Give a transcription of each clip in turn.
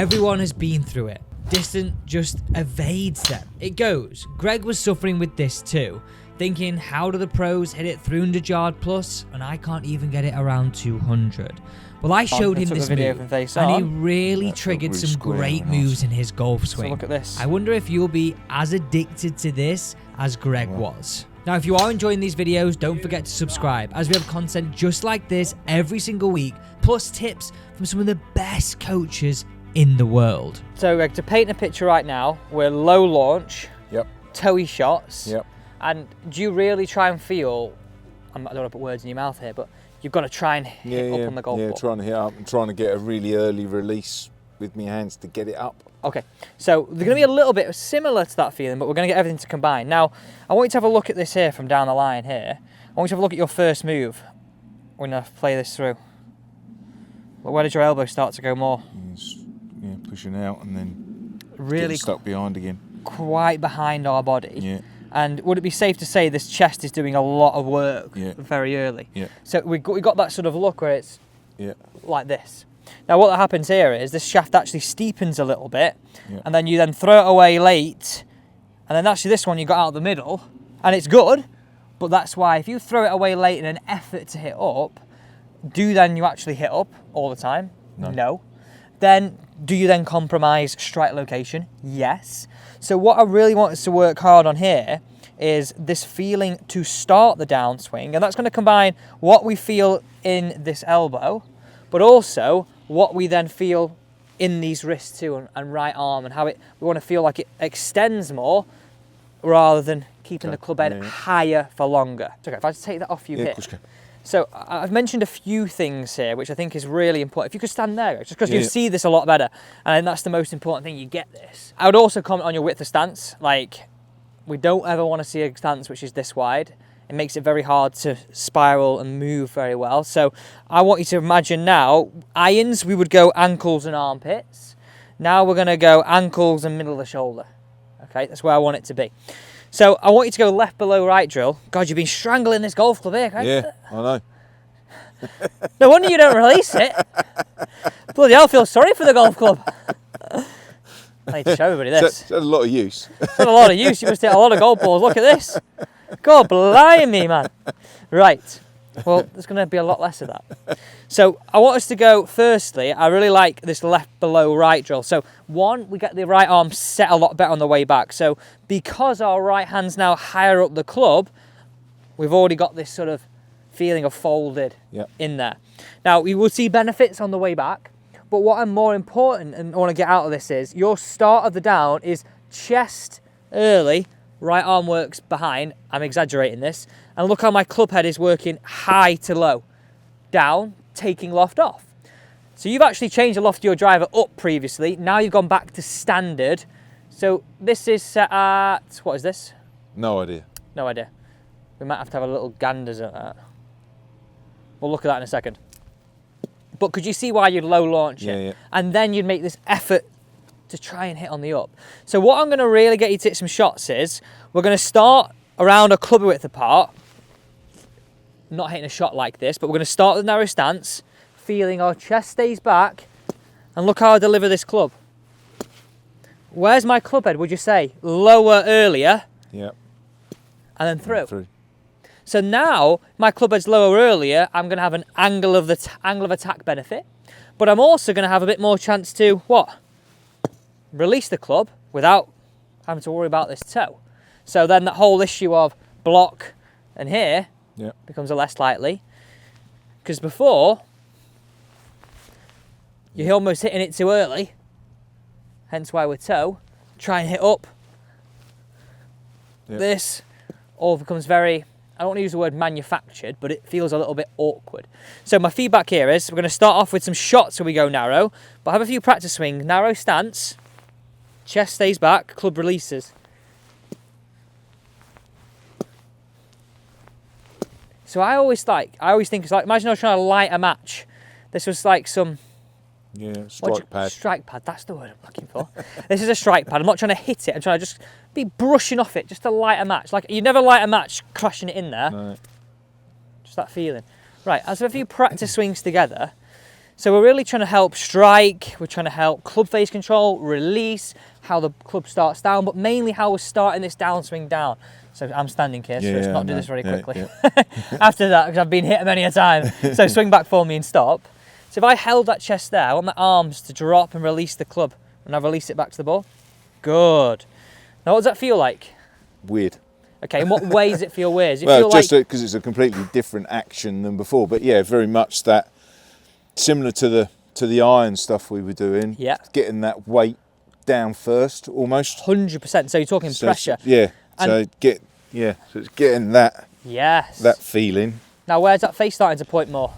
Everyone has been through it. Distant just evades them. It goes. Greg was suffering with this too, thinking how do the pros hit it 300 yard plus and I can't even get it around 200. Well, I showed him this move and he really triggered some great moves in his golf swing. So look at this. I wonder if you'll be as addicted to this as Greg was. Now, if you are enjoying these videos, don't forget to subscribe, as we have content just like this every single week, plus tips from some of the best coaches in the world. So, Greg, to paint a picture right now, we're low launch, toey shots, and do you really try and feel, I don't want to put words in your mouth here, but you've got to try and hit up on the golf ball. Yeah, trying to hit up and trying to get a really early release with my hands to get it up. Okay, so they're going to be a little bit similar to that feeling, but we're going to get everything to combine. Now, I want you to have a look at this here from down the line here. I want you to have a look at your first move. We're going to play this through. But where did your elbow start to go more? Yeah, pushing out and then really stuck behind again. Quite behind our body. Yeah. And would it be safe to say this chest is doing a lot of work very early? Yeah. So we got that sort of look where it's like this. Now what happens here is this shaft actually steepens a little bit, and then you then throw it away late, and then actually this one you got out of the middle, and it's good, but that's why if you throw it away late in an effort to hit up, do then you actually hit up all the time? No. Then do you then compromise strike location? Yes. So what I really want us to work hard on here is this feeling to start the downswing, and that's going to combine what we feel in this elbow, but also what we then feel in these wrists too, and right arm, and how we want to feel like it extends more rather than keeping the club head higher for longer. Okay, if I just take that off you here. So I've mentioned a few things here, which I think is really important. If you could stand there, just because you see this a lot better, and that's the most important thing, you get this. I would also comment on your width of stance. Like, we don't ever want to see a stance which is this wide. It makes it very hard to spiral and move very well. So I want you to imagine now, irons, we would go ankles and armpits. Now we're going to go ankles and middle of the shoulder. Okay, that's where I want it to be. So I want you to go left below right drill. God, you've been strangling this golf club here, right? Yeah, I know. No wonder you don't release it. Bloody hell, I feel sorry for the golf club. I need to show everybody this. It's had a lot of use. It's had a lot of use. You must hit a lot of golf balls. Look at this. God blimey, man. Right. Well, there's going to be a lot less of that. So I want us to go, firstly, I really like this left below right drill. So one, we get the right arm set a lot better on the way back. So because our right hand's now higher up the club, we've already got this sort of feeling of folded in there. Now, we will see benefits on the way back, but what I'm more important and I want to get out of this is your start of the down is chest early, right arm works behind. I'm exaggerating this. And look how my club head is working high to low. Down, taking loft off. So you've actually changed the loft of your driver up previously. Now you've gone back to standard. So this is set at, what is this? No idea. No idea. We might have to have a little ganders at that. We'll look at that in a second. But could you see why you'd low launch it? Yeah. And then you'd make this effort to try and hit on the up. So what I'm going to really get you to hit some shots is, we're going to start around a club width apart. Not hitting a shot like this, but we're going to start with a narrow stance, feeling our chest stays back, and look how I deliver this club. Where's my club head, would you say? Lower earlier, and then through. So now, my club head's lower earlier, I'm going to have an angle of attack benefit, but I'm also going to have a bit more chance to, what? Release the club without having to worry about this toe. So then that whole issue of block and here becomes a less likely, because before you're almost hitting it too early, hence why with toe, try and hit up. This all becomes very, I don't want to use the word manufactured, but it feels a little bit awkward. So my feedback here is, we're going to start off with some shots when we go narrow, but have a few practice swings. Narrow stance, chest stays back, club releases. So I always think it's like, imagine I was trying to light a match. This was like some... strike pad. Strike pad, that's the word I'm looking for. This is a strike pad. I'm not trying to hit it. I'm trying to just be brushing off it, just to light a match. Like, you never light a match crashing it in there. No. Just that feeling. Right, as a few practice swings together. So we're really trying to help strike, we're trying to help club face control, release, how the club starts down, but mainly how we're starting this downswing down. So I'm standing here, so let's not do this very quickly. After that, because I've been hit many a time. So swing back for me and stop. So if I held that chest there, I want my arms to drop and release the club, and I release it back to the ball. Good. Now what does that feel like? Weird. Okay, in what way does it feel weird? Does it Well, feel just like... because it's a completely different action than before, but yeah, very much that similar to the iron stuff we were doing. Yeah. Getting that weight down first, almost. 100%. So you're talking pressure. Yeah. And So it's getting that. Yes. That feeling. Now where's that face starting to point more?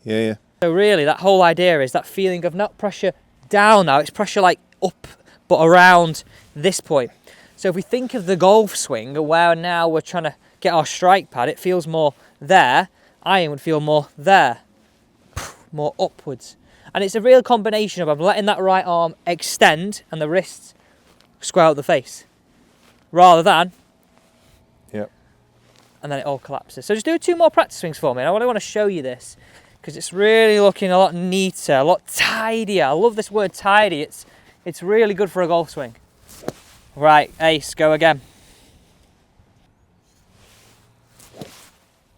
Yeah. So really, that whole idea is that feeling of not pressure down now, it's pressure like up, but around this point. So if we think of the golf swing, where now we're trying to get our strike pad, it feels more there. Iron would feel more there, more upwards. And it's a real combination of I'm letting that right arm extend and the wrists square out the face, rather than, and then it all collapses. So just do 2 more practice swings for me. And I really want to show you this, because it's really looking a lot neater, a lot tidier. I love this word tidy. It's really good for a golf swing. Right, ace, go again.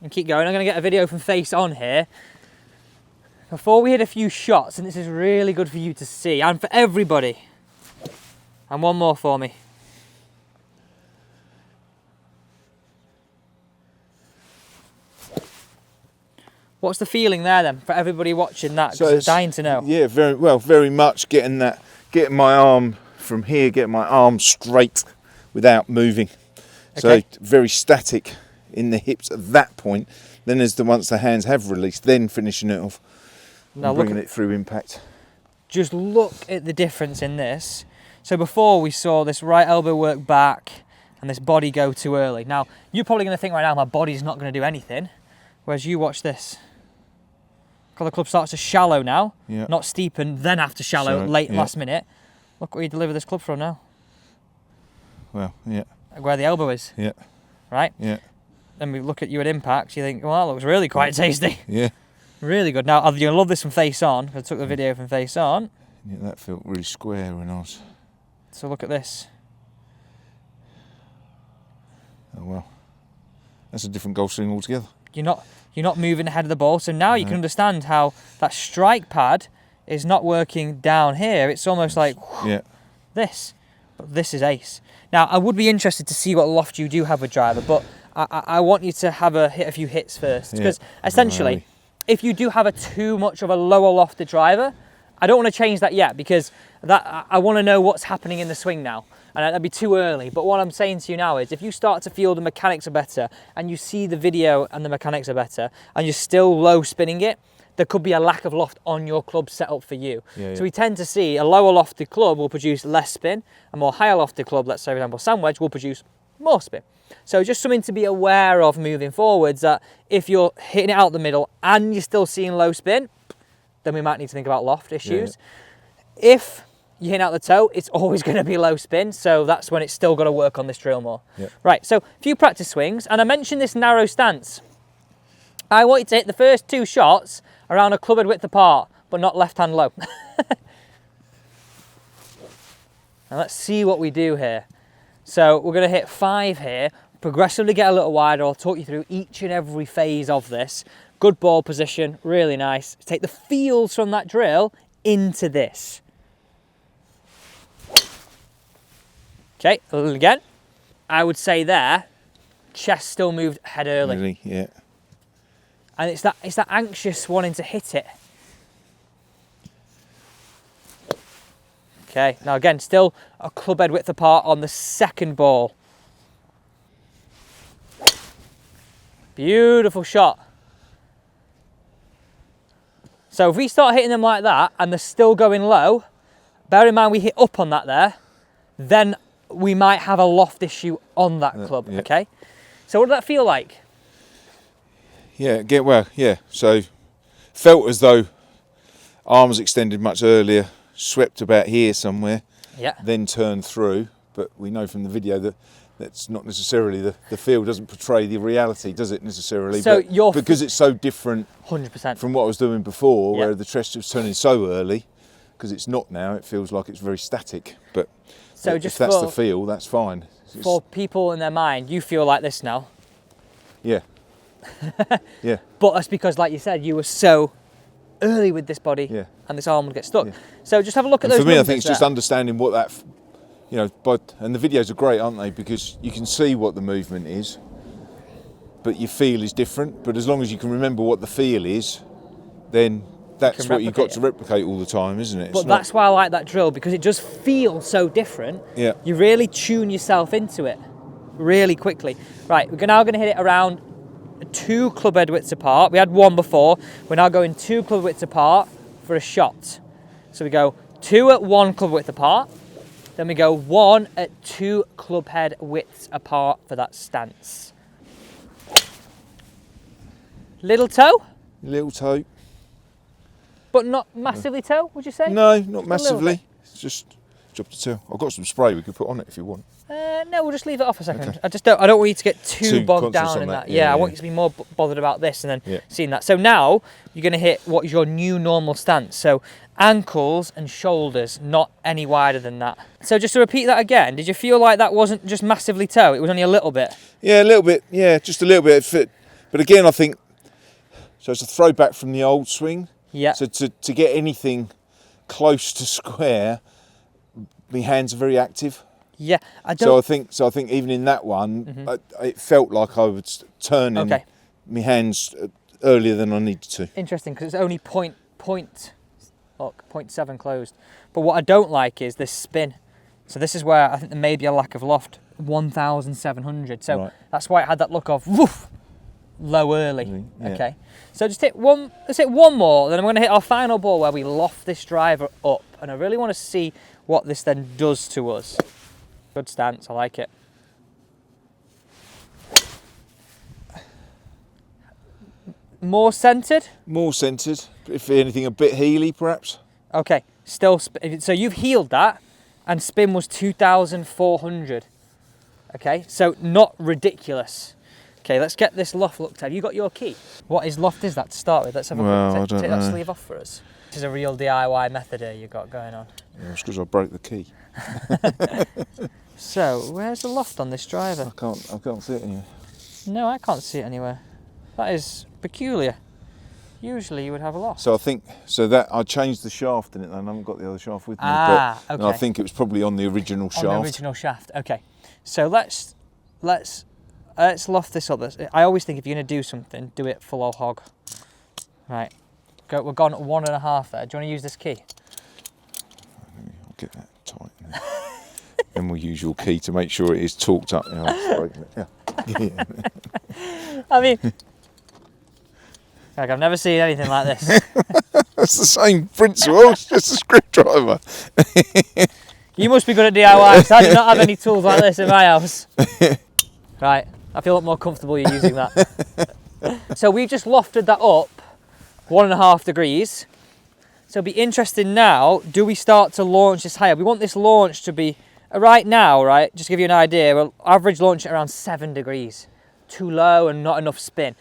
And keep going. I'm going to get a video from face on here. Before we hit a few shots, and this is really good for you to see, and for everybody. And one more for me. What's the feeling there then, for everybody watching that? Because they're dying to know. Yeah, very much getting my arm from here, getting my arm straight without moving. Okay. So very static in the hips at that point. Then once the hands have released, then finishing it off, now and bringing it through impact. Just look at the difference in this. So before we saw this right elbow work back and this body go too early. Now, you're probably going to think right now, my body's not going to do anything. Whereas you watch this. The club starts to shallow now, not steepen, then have to shallow last minute. Look where you deliver this club from now. Well, yeah. Where the elbow is. Yeah. Right? Yeah. Then we look at you at impact, you think, well, that looks really quite tasty. Yeah. Really good. Now, you're going to love this from face on. I took the video from face on. Yeah, that felt really square when I was... So look at this. Oh, well. That's a different golf swing altogether. You're not moving ahead of the ball, so now you can understand how that strike pad is not working down here. It's almost like this, but this is ace. Now, I would be interested to see what loft you do have with driver, but I want you to hit a few hits first, because essentially, if you do have too much of a lower lofted driver, I don't want to change that yet, because I want to know what's happening in the swing now. And that'd be too early. But what I'm saying to you now is, if you start to feel the mechanics are better, and you see the video and the mechanics are better, and you're still low spinning it, there could be a lack of loft on your club setup for you. So we tend to see a lower lofted club will produce less spin, a more higher lofted club, let's say for example sand wedge, will produce more spin. So just something to be aware of moving forwards, that if you're hitting it out the middle and you're still seeing low spin, then we might need to think about loft issues. If you're hitting out the toe, it's always going to be low spin, so that's when it's still got to work on this drill more. Right, so a few practice swings, and I mentioned this narrow stance. I want you to hit the first 2 shots around a club head width apart, but not left hand low. Now let's see what we do here. So we're going to hit 5 here, progressively get a little wider. I'll talk you through each and every phase of this. Good ball position, really nice. Take the feels from that drill into this. Okay, again, I would say there, chest still moved head early. Really, yeah. And it's that anxious wanting to hit it. Okay, now again, still a club head width apart on the second ball. Beautiful shot. So if we start hitting them like that and they're still going low, bear in mind we hit up on that there, then we might have a loft issue on that club, okay? So what did that feel like? So felt as though arms extended much earlier, swept about here somewhere, then turned through. But we know from the video that that's not necessarily the feel doesn't portray the reality, does it necessarily? So but because it's so different 100% from what I was doing before, Yeah. where the chest was turning so early, because it's not now, it feels like it's very static. But So if just that's for- the feel, that's fine. for people in their mind, you feel like this now. Yeah. Yeah. But that's because, like you said, you were so early with this body, Yeah. and this arm would get stuck. Yeah. So just have a look at And those for me, I numbers think it's just there. understanding what that, and the videos are great, aren't they? Because you can see what the movement is, but your feel is different. But as long as you can remember what the feel is, then that's can what you've got replicate to replicate all the time, isn't it? It's But not- that's why I like that drill, because it does feel so different. Yeah. You really tune yourself into it really quickly. Right, we're now going to hit it around 2 club head widths apart. We had 1 before. We're now going 2 club widths apart for a shot. So we go 2 at 1 club width apart. Then we go 1 at 2 club head widths apart for that stance. Little toe, Little toe. but not massively toe, would you say? No, not little bit. massively. It's just job to tell. I've got some spray we could put on it if you want. No, we'll just leave it off a second. Okay. I don't want you to get too bogged conscious down on in that. that. Yeah, I yeah. want you to be more bothered about this and then Yeah. seeing that. So now you're going to hit what is your new normal stance. So ankles and shoulders, not any wider than that. So just to repeat that again, did you feel like that wasn't just massively toe? It was only a little bit. Yeah, a little bit. Yeah, just a little bit of fit. But again, I think so. It's a throwback from the old swing. Yeah. So to get anything close to square, my hands are very active. Yeah. I So don't. I think even in that one, it felt like I was turning Okay. my hands earlier than I needed to. Interesting, because it's only 0.7 closed. But what I don't like is this spin. So this is where I think there may be a lack of loft. 1,700. So Right. that's why it had that look of woof, low early. Yeah. Okay. So just hit one. Let's hit one more. Then I'm going to hit our final ball where we loft this driver up, and I really want to see what this then does to us. Good stance. I like it. More centered. More centred, if anything, a bit heely perhaps. Okay, still, so you've healed that, and spin was 2,400. Okay, so not ridiculous. Okay, let's get this loft looked at. Have you got your key? What is loft is that to start with? Let's have a Well, quick I don't take that know. sleeve off for us. This is a real DIY method here you've got going on. Yeah, it's because I broke the key. So, where's the loft on this driver? I can't see it anywhere. No, I can't see it anywhere. That is peculiar. Usually you would have a loft. So I think that I changed the shaft in it, and I haven't got the other shaft with me. Ah, but okay. I think it was probably on the original shaft. On the original shaft. Okay, so let's loft this up. I always think if you're going to do something, do it full old hog. Right, we're gone at 1.5 there. Do you want to use this key? I'll get that tight. Then we'll use your key to make sure it is torqued up. Yeah, I'll break it. Yeah. I mean, like I've never seen anything like this. That's the same principle. It's just a screwdriver. You must be good at DIY, because I do not have any tools like this in my house. Right, I feel a lot more comfortable you using that. So we've just lofted that up 1.5 degrees. So it'll be interesting now, do we start to launch this higher? We want this launch to be, right now, right, just to give you an idea, we'll average launch at around 7 degrees. Too low and not enough spin.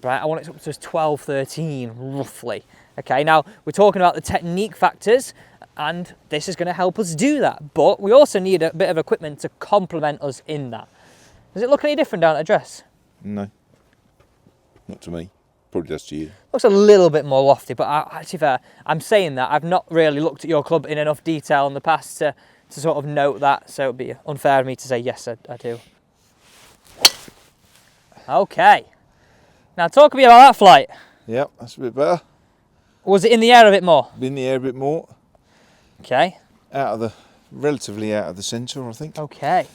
Right, I want it up to 12, 13, roughly. Okay, now we're talking about the technique factors, and this is going to help us do that. But we also need a bit of equipment to complement us in that. Does it look any different down at address? No, not to me. Probably does to you. Looks a little bit more lofty, but actually fair, I'm saying that I've not really looked at your club in enough detail in the past to sort of note that, so it'd be unfair of me to say yes, I do. Okay, now talk to me about that flight. Yep, that's a bit better. Was it in the air a bit more? In the air a bit more. Okay. Relatively out of the centre, I think. Okay,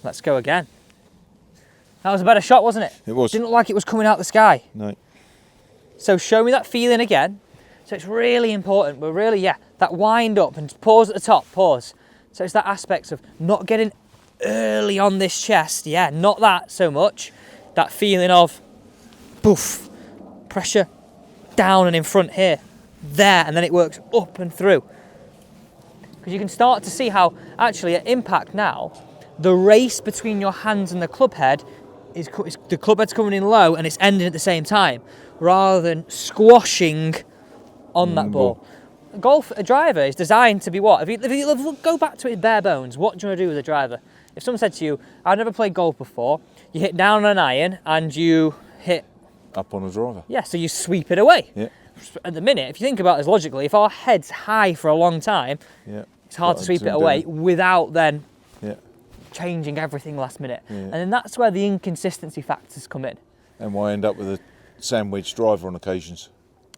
let's go again. That was a better shot, wasn't it? It was. Didn't look like it was coming out the sky. No. So show me that feeling again. So it's really important. We're really, that wind up and pause at the top, pause. So it's that aspect of not getting early on this chest. Yeah, not that so much. That feeling of poof, pressure down and in front here, there, and then it works up and through. Because you can start to see how actually at impact now, the race between your hands and the club head is the club head's coming in low and it's ending at the same time, rather than squashing on that ball. A driver is designed to be what? If you go back to it bare bones, what do you want to do with a driver? If someone said to you, I've never played golf before, you hit down on an iron and you hit up on a driver. Yeah, so you sweep it away. Yeah. At the minute, if you think about this logically, if our head's high for a long time, it's hard to sweep it away without then changing everything last minute. And then that's where the inconsistency factors come in. And why end up with a sandwich driver on occasions?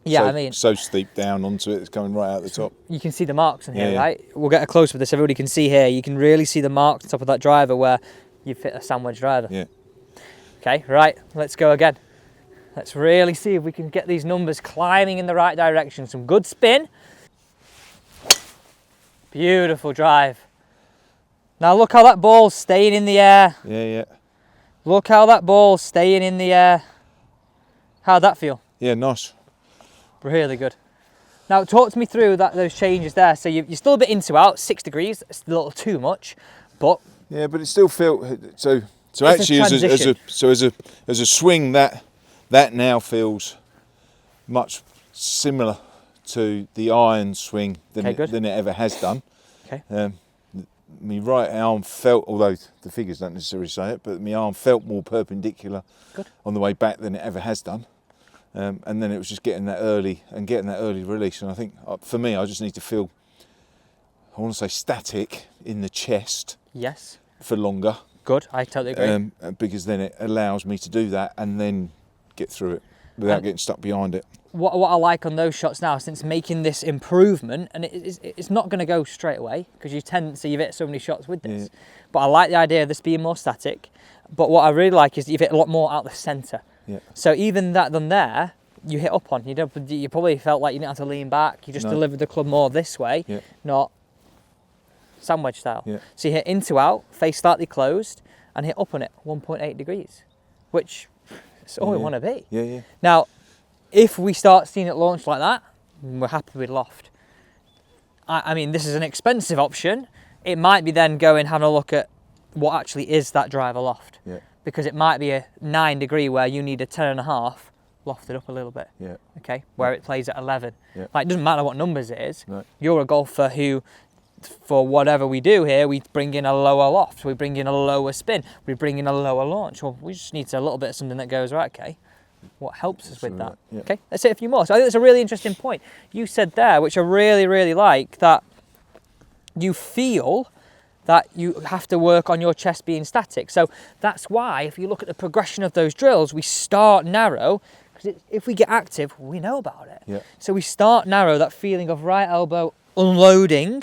Yeah, so, I mean, so steep down onto it, it's coming right out the top. You can see the marks in here, right? We'll get a close with this. Everybody can see here. You can really see the marks on top of that driver where you've hit a sandwich driver. Yeah. Okay, right. Let's go again. Let's really see if we can get these numbers climbing in the right direction. Some good spin. Beautiful drive. Now look how that ball's staying in the air. Yeah. Look how that ball's staying in the air. How'd that feel? Yeah, nice. Really good. Now talk to me through those changes there. So you're still a bit into out, 6 degrees. It's a little too much, but yeah, but it still felt so. So actually, as a swing, that now feels much similar to the iron swing than it ever has done. Okay. My right arm felt, although the figures don't necessarily say it, but my arm felt more perpendicular on the way back than it ever has done. And then it was just getting that early release. And I think for me, I just need to feel, I want to say static in the chest. Yes. For longer. Good, I totally agree. Because then it allows me to do that and then get through it without getting stuck behind it. What I like on those shots now, since making this improvement, and it's not going to go straight away because you tend to see you've hit so many shots with this. Yeah. But I like the idea of this being more static. But what I really like is you've hit a lot more out the centre. Yeah. So even that than there, you hit up on. You probably felt like you didn't have to lean back. You just delivered the club more this way, not sandwich style. Yeah. So you hit into out, face slightly closed, and hit up on it 1.8 degrees, which is all we want to be. Yeah. Now, if we start seeing it launched like that, we're happy with loft. I mean, this is an expensive option. It might be then having a look at what actually is that driver loft. Yeah. Because it might be a 9 degree where you need a 10.5 lofted up a little bit. Yeah. Okay. Where it plays at 11. Yeah. Like, it doesn't matter what numbers it is. No. You're a golfer who, for whatever we do here, we bring in a lower loft, we bring in a lower spin, we bring in a lower launch. Well, we just need a little bit of something that goes, right, okay, what helps us with that? Yeah. Okay, let's hit a few more. So I think that's a really interesting point you said there, which I really, really like, that you feel that you have to work on your chest being static. So that's why, if you look at the progression of those drills, we start narrow, because if we get active, we know about it. Yeah. So we start narrow, that feeling of right elbow unloading,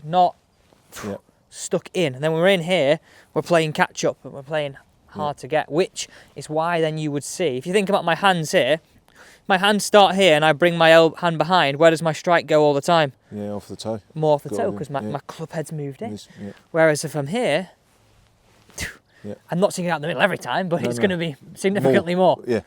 not stuck in. And then when we're in here, we're playing catch up and we're playing hard to get, which is why then you would see, if you think about my hands here, my hands start here and I bring my hand behind, where does my strike go all the time? Yeah, off the toe. More off the toe, because my club head's moved in. Whereas if I'm here, I'm not singing out the middle every time, but it's going to be significantly more. Yeah.